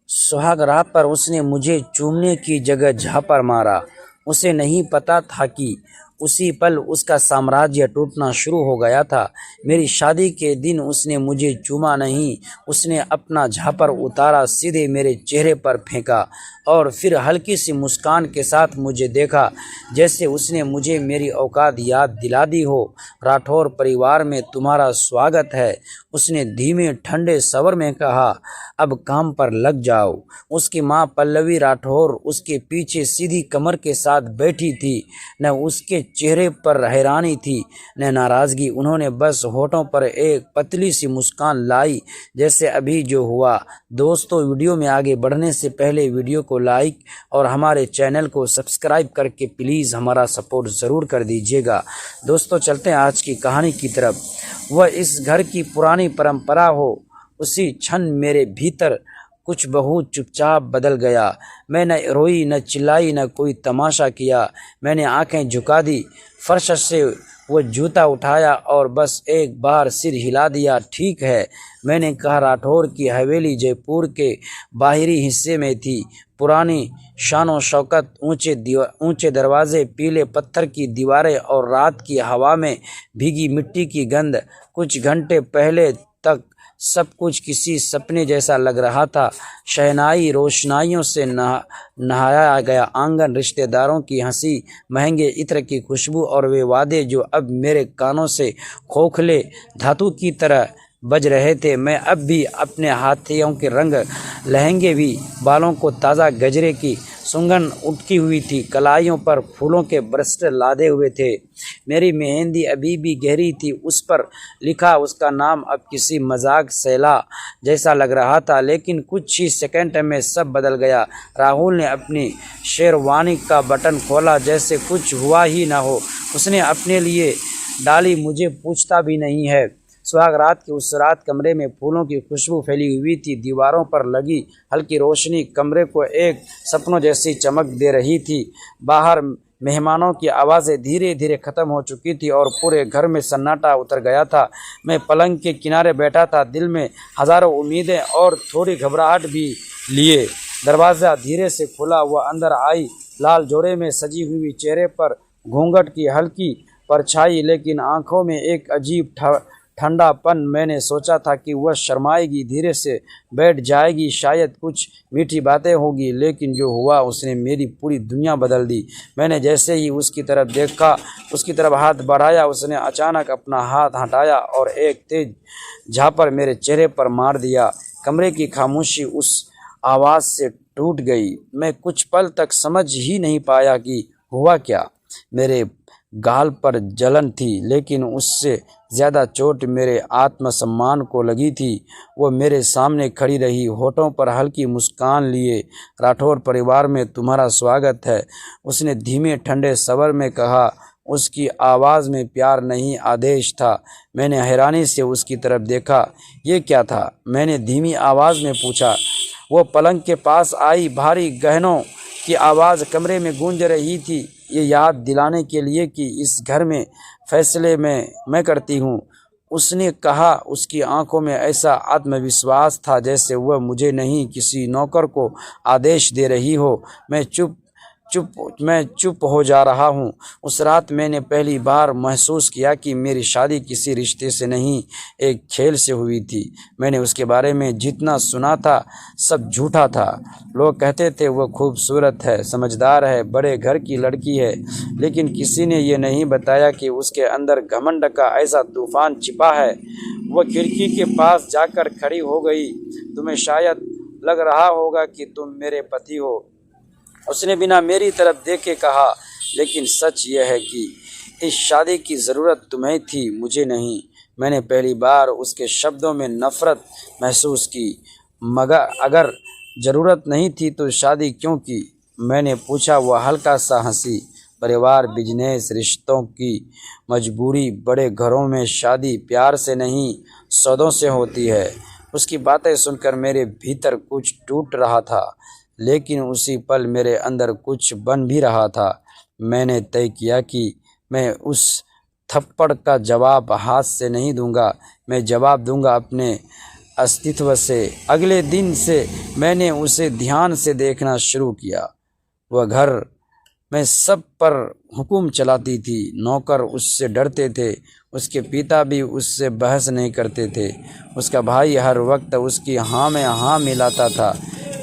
सुहाग रात पर उसने मुझे चूमने की जगह झापड़ मारा। उसे नहीं पता था कि उसी पल उसका साम्राज्य टूटना शुरू हो गया था। मेरी शादी के दिन उसने मुझे चूमा नहीं, उसने अपना झापड़ उतारा, सीधे मेरे चेहरे पर फेंका और फिर हल्की सी मुस्कान के साथ मुझे देखा, जैसे उसने मुझे मेरी औकात याद दिला दी हो। राठौर परिवार में तुम्हारा स्वागत है, उसने धीमे ठंडे स्वर में कहा। अब काम पर लग जाओ। उसकी माँ पल्लवी राठौर उसके पीछे सीधी कमर के साथ बैठी थी। न उसके चेहरे पर हैरानी थी न नाराजगी। उन्होंने बस होठों पर एक पतली सी मुस्कान लाई, जैसे अभी जो हुआ। दोस्तों, वीडियो में आगे बढ़ने से पहले वीडियो को लाइक और हमारे चैनल को सब्सक्राइब करके प्लीज़ हमारा सपोर्ट ज़रूर कर दीजिएगा। दोस्तों, चलते हैं आज की कहानी की तरफ। वह इस घर की पुरानी परंपरा हो, उसी क्षण मेरे भीतर कुछ बहुत चुपचाप बदल गया। मैं न रोई, न चिल्लाई, न कोई तमाशा किया। मैंने आंखें झुका दी, फर्श से वो जूता उठाया और बस एक बार सिर हिला दिया। ठीक है, मैंने कहा। राठौर की हवेली जयपुर के बाहरी हिस्से में थी। पुरानी शान शौकत, ऊंचे दरवाजे, पीले पत्थर की दीवारें और रात की हवा में भीगी मिट्टी की गंध। कुछ घंटे पहले तक सब कुछ किसी सपने जैसा लग रहा था। शहनाई रोशनाइयों से नहाया गया आंगन, रिश्तेदारों की हंसी, महंगे इत्र की खुशबू और वे वादे जो अब मेरे कानों से खोखले धातु की तरह बज रहे थे। मैं अब भी अपने हाथियों के रंग लहंगे भी, बालों को ताज़ा गजरे की सुगंध उठकी हुई थी, कलाइयों पर फूलों के ब्रस्ट लादे हुए थे। मेरी मेहंदी अभी भी गहरी थी, उस पर लिखा उसका नाम अब किसी मजाक सैला जैसा लग रहा था। लेकिन कुछ ही सेकंड में सब बदल गया। राहुल ने अपनी शेरवानी का बटन खोला जैसे कुछ हुआ ही ना हो। उसने अपने लिए डाली, मुझे पूछता भी नहीं है। सुहाग रात की उस रात कमरे में फूलों की खुशबू फैली हुई थी। दीवारों पर लगी हल्की रोशनी कमरे को एक सपनों जैसी चमक दे रही थी। बाहर मेहमानों की आवाज़ें धीरे धीरे खत्म हो चुकी थी और पूरे घर में सन्नाटा उतर गया था। मैं पलंग के किनारे बैठा था, दिल में हजारों उम्मीदें और थोड़ी घबराहट भी लिए। दरवाज़ा धीरे से खुला, वह अंदर आई, लाल जोड़े में सजी हुई, चेहरे पर घूंघट की हल्की परछाई, लेकिन आंखों में एक अजीब ठंडापन। मैंने सोचा था कि वह शर्माएगी, धीरे से बैठ जाएगी, शायद कुछ मीठी बातें होगी, लेकिन जो हुआ उसने मेरी पूरी दुनिया बदल दी। मैंने जैसे ही उसकी तरफ देखा, उसकी तरफ हाथ बढ़ाया, उसने अचानक अपना हाथ हटाया और एक तेज झापड़ मेरे चेहरे पर मार दिया। कमरे की खामोशी उस आवाज़ से टूट गई। मैं कुछ पल तक समझ ही नहीं पाया कि हुआ क्या। मेरे गाल पर जलन थी, लेकिन उससे ज़्यादा चोट मेरे आत्मसम्मान को लगी थी। वो मेरे सामने खड़ी रही, होठों पर हल्की मुस्कान लिए। राठौर परिवार में तुम्हारा स्वागत है, उसने धीमे ठंडे स्वर में कहा। उसकी आवाज़ में प्यार नहीं, आदेश था। मैंने हैरानी से उसकी तरफ देखा। ये क्या था? मैंने धीमी आवाज़ में पूछा। वो पलंग के पास आई, भारी गहनों की आवाज़ कमरे में गूंज रही थी, ये याद दिलाने के लिए कि इस घर में फैसले मैं करती हूँ, उसने कहा। उसकी आंखों में ऐसा आत्मविश्वास था जैसे वह मुझे नहीं, किसी नौकर को आदेश दे रही हो। मैं चुप हो जा रहा हूँ। उस रात मैंने पहली बार महसूस किया कि मेरी शादी किसी रिश्ते से नहीं, एक खेल से हुई थी। मैंने उसके बारे में जितना सुना था सब झूठा था। लोग कहते थे वह खूबसूरत है, समझदार है, बड़े घर की लड़की है, लेकिन किसी ने ये नहीं बताया कि उसके अंदर घमंड का ऐसा तूफान छिपा है। वह खिड़की के पास जाकर खड़ी हो गई। तुम्हें शायद लग रहा होगा कि तुम मेरे पति हो, उसने बिना मेरी तरफ देखे कहा, लेकिन सच यह है कि इस शादी की ज़रूरत तुम्हें थी, मुझे नहीं। मैंने पहली बार उसके शब्दों में नफ़रत महसूस की। मगर अगर ज़रूरत नहीं थी तो शादी क्यों की? मैंने पूछा। वह हल्का सा हंसी। परिवार, बिजनेस, रिश्तों की मजबूरी, बड़े घरों में शादी प्यार से नहीं सौदों से होती है। उसकी बातें सुनकर मेरे भीतर कुछ टूट रहा था, लेकिन उसी पल मेरे अंदर कुछ बन भी रहा था। मैंने तय किया कि मैं उस थप्पड़ का जवाब हाथ से नहीं दूंगा, मैं जवाब दूंगा अस्तित्व से। अगले दिन से मैंने उसे ध्यान से देखना शुरू किया। वह घर में सब पर हुक्म चलाती थी। नौकर उससे डरते थे, उसके पिता भी उससे बहस नहीं करते थे। उसका भाई हर वक्त उसकी हाँ में हाँ मिलाता था।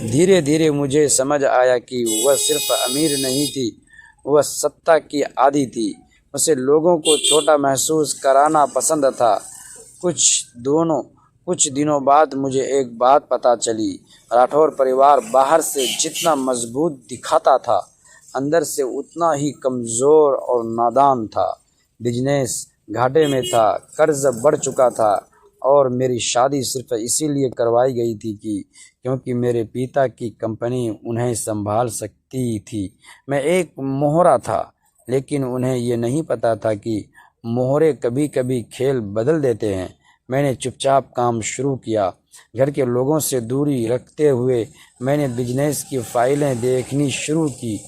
धीरे धीरे मुझे समझ आया कि वह सिर्फ अमीर नहीं थी, वह सत्ता की आदी थी। उसे लोगों को छोटा महसूस कराना पसंद था। कुछ दिनों बाद मुझे एक बात पता चली। राठौर परिवार बाहर से जितना मजबूत दिखाता था, अंदर से उतना ही कमज़ोर और नादान था। बिजनेस घाटे में था, कर्ज बढ़ चुका था और मेरी शादी सिर्फ इसीलिए करवाई गई थी क्योंकि मेरे पिता की कंपनी उन्हें संभाल सकती थी। मैं एक मोहरा था, लेकिन उन्हें ये नहीं पता था कि मोहरे कभी कभी खेल बदल देते हैं। मैंने चुपचाप काम शुरू किया। घर के लोगों से दूरी रखते हुए मैंने बिजनेस की फाइलें देखनी शुरू की।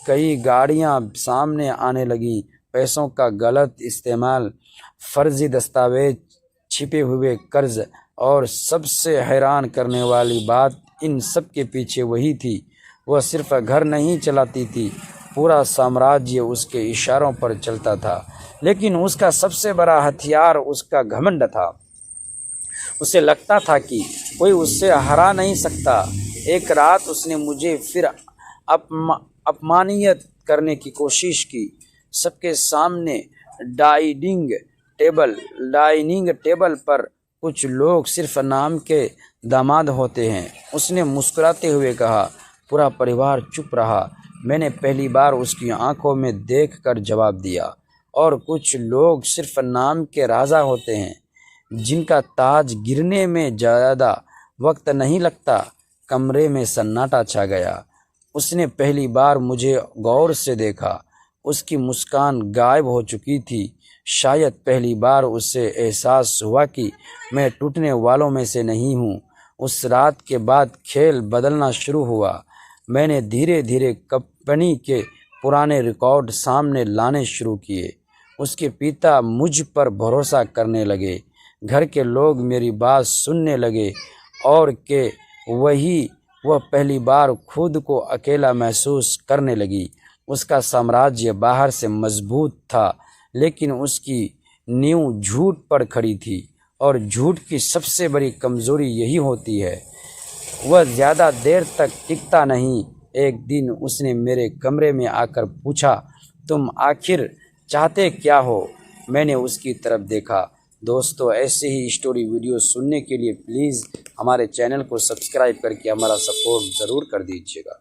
कई गाड़ियां सामने आने लगी, पैसों का गलत इस्तेमाल, फर्जी दस्तावेज, छिपे हुए कर्ज, और सबसे हैरान करने वाली बात इन सब के पीछे वही थी। वह सिर्फ घर नहीं चलाती थी, पूरा साम्राज्य उसके इशारों पर चलता था। लेकिन उसका सबसे बड़ा हथियार उसका घमंड था। उसे लगता था कि कोई उससे हरा नहीं सकता। एक रात उसने मुझे फिर अपमानित करने की कोशिश की। सबके सामने डाइनिंग टेबल पर कुछ लोग सिर्फ नाम के दामाद होते हैं, उसने मुस्कुराते हुए कहा। पूरा परिवार चुप रहा। मैंने पहली बार उसकी आंखों में देखकर जवाब दिया। और कुछ लोग सिर्फ नाम के राजा होते हैं, जिनका ताज गिरने में ज़्यादा वक्त नहीं लगता। कमरे में सन्नाटा छा गया। उसने पहली बार मुझे गौर से देखा। उसकी मुस्कान गायब हो चुकी थी। शायद पहली बार उसे एहसास हुआ कि मैं टूटने वालों में से नहीं हूँ। उस रात के बाद खेल बदलना शुरू हुआ। मैंने धीरे धीरे कंपनी के पुराने रिकॉर्ड सामने लाने शुरू किए। उसके पिता मुझ पर भरोसा करने लगे, घर के लोग मेरी बात सुनने लगे और वह पहली बार खुद को अकेला महसूस करने लगी। उसका साम्राज्य बाहर से मजबूत था, लेकिन उसकी नींव झूठ पर खड़ी थी, और झूठ की सबसे बड़ी कमज़ोरी यही होती है, वह ज़्यादा देर तक टिकता नहीं। एक दिन उसने मेरे कमरे में आकर पूछा, तुम आखिर चाहते क्या हो? मैंने उसकी तरफ देखा। दोस्तों, ऐसे ही स्टोरी वीडियो सुनने के लिए प्लीज़ हमारे चैनल को सब्सक्राइब करके हमारा सपोर्ट ज़रूर कर दीजिएगा।